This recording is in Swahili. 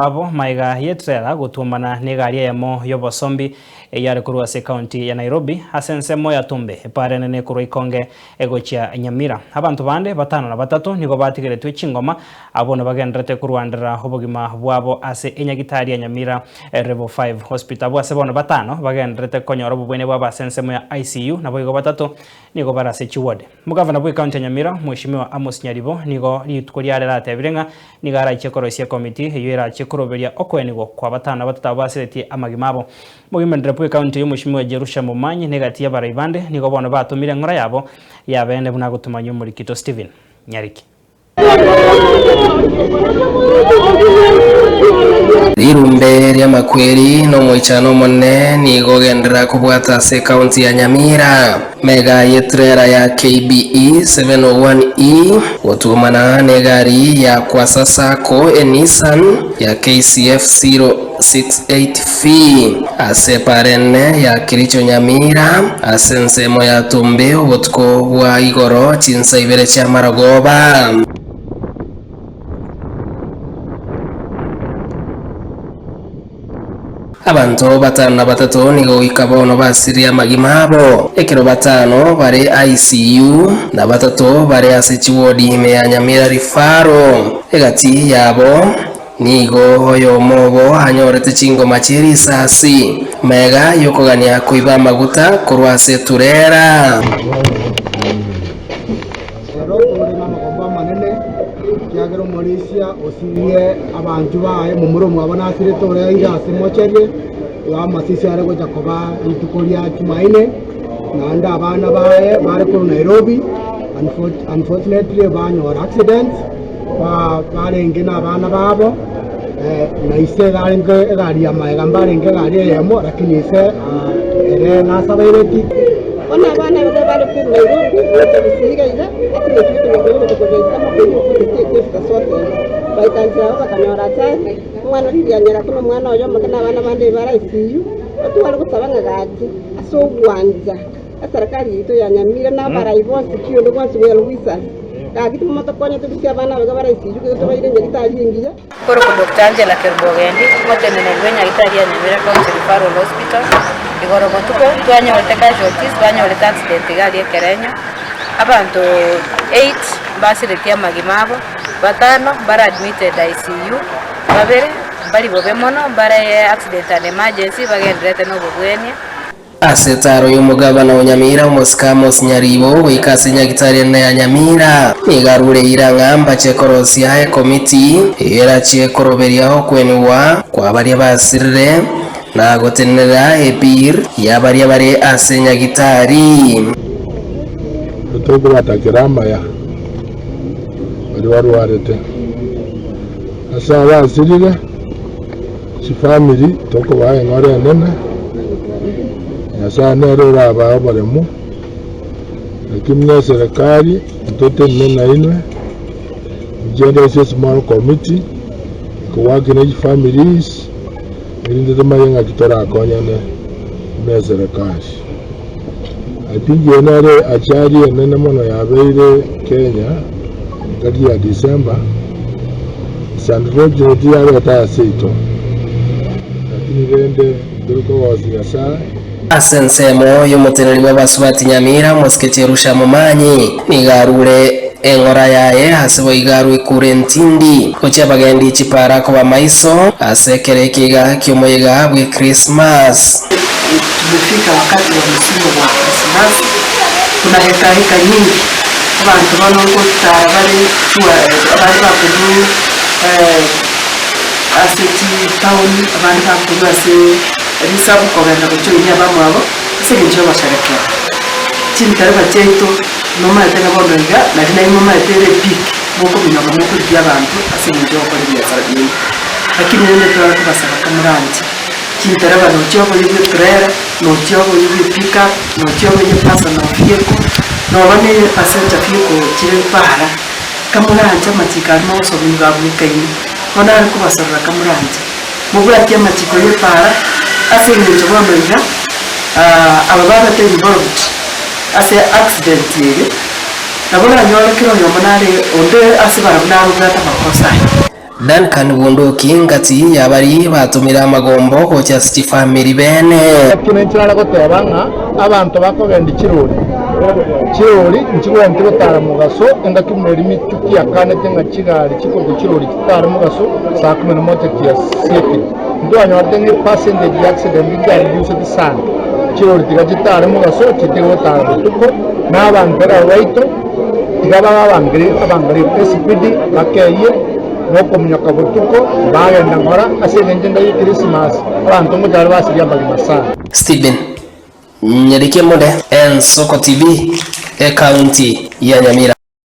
abo maiga yetrera gutumana ni gari yamo yobosombi yari kurwa se county ya Nairobi asensemo ya tumbe parene ne kuro ikonge egocha Nyamira abantu bande batano na batatu nigo batigeretwe chingoma abone bagendrete kurwandira obogima bwabo ase enyagitari ya Nyamira Level 5 hospital bwase bone batano bagendrete konyoro bubwene bwaba asensemo ya ICU nabo igo batatu nigo barase chiwode mugavana bwe county ya Nyamira mweshimiwa Amos Nyaribo nigo litukolyare rate birenga nigara chekorosia committee yera kuroberia okwenigo kwa batana batata basireti amagimabo mugimendere pu county y'umushimwe Jerusha Mumanyi negati ya baraibande nigo bono batumire ngora yabo yabende buna gutumanya muri Kito Steven Nyariki Irumbe rya makweri no mwichano monne nigo gendera kubwata se county ya Nyamira mega yetrera ya KBE 701E watumana negari ya kwa sasa ko Nissan ya KCF 068V ase parene ya Kiricho Nyamira asensemo ya tumbe ubutko bwa igoro chinsa ibere cha Maragoba abantu batano na batatu nigo ikabono basiria magimabo ekero batano bare ICU na batatu bare ase wodi ya Nyamira rifaro egati yabo nigo hoyo mobo hanyorete chingoma chiri sasi mega yokogania kuiba maguta kurwase turera Kiagero Malaysia osiye abantu baye mu muromo abana asire tore irase mocherie wa masisi are goja koba itukolia Tumaine nanda abana baye bare ko Nairobi unfortunately banyora accident ba barengena abana babo na ise garenge gari ya maega barenge gari yemo lakini ise ere na sabaireti ona bana bale ko Nairobi basiga ida baitanzira bakanyora cyane umwana uriryanyera kuno mwana oyo mukana abana bande barayisiyu atwara gutabanga gaji asogwanza asarakari yito ya Nyamira na barayibonse kiyo ndo bwanse bwa Luisa kagiti mu motokonya tubisya abana baga barayisiyu ko bayire nyagitari ingiya koro ko Dr. Angela Kerbogendi motenene gwenya gitari ya Nyamira County Referral Hospital igoro gotuko twanyorete casualties banyorete accident gari ekerenyo abantu 8 basireti amagimabo batano bara admitted ICU babere bari bobemono bara accident and emergency bagendrete no bugwenya asetaro y'umugabana wa Nyamira Amos Nyaribo wikase nyagitari ya Nyamira nigarure irangamba chekorosi ya committee era chekoroberia kwenwa kwa bari basirire na gotenera epir ya bari ase nyagitari Togo batakirama ya bari warete asa basirire si family toko baye ngore nene asa nero raba baremu lakini serikali mtote nena inwe gender small committee ko wagine families irinde mayenga kitora akonyane me serikali atingi enare achari enene mono yabeire Kenya kati ya December sandrojo dia weta seito lakini rende duko wazia saa asensemo y'umuteneri w'abasubati Nyamira Moskete Jerusha Mumanyi nigarure engora yaye hasibo igarwe kurentindi kucha bagendi chipara ko bamaiso asekere kiga kyomoyega bwe Christmas. Tumefika wakati wa msimu wa Christmas, kuna heka nyingi abantu banokota bari bakuru aseti town abantu bakuru ase risabu kogenda kuchonya bamwabo segenjo basharekera chintare bacheto noma yatena bonga lakini noma yatere peak boko binama nuko by'abantu asegenjo bakora byasarabiye lakini nende twara kubasaba kamurangi chintare bano cyobo y'ibyo trailer no cyobo y'ibyo pickup no cyobo y'ibyo personal vehicle no bane passenger vehicle kire para kamurangi amatika no so bingabwikayi ona ari kubasaba kamurangi mubura cy'amatiko yo para asegenjo bamenya ababara te involved ase accident yeye nabona nyora kiro yomonare onde asibara bnaru gata makosa Duncan Bunduki ngati yabari batumira amagombo ko Just Family bene kino nchira gotebanga abantu bakogenda kirori nchigwente gotara mugaso enga kimeri mituki yakane tenga chigari chikogo kirori kitara mugaso saa 11 kia siete ndo anyortenge passenger accident ngari yuso disana kirori tigachitara mugaso chitego tara butuko n'abantu barawaito tigaba abangari SPD bakeye no kumnyaka butuko bagenda ngora asengenga yi Christmas abantu ngo jari basiria bagimasa Stephen Nyerike Mode Ensoko TV County ya Nyamira.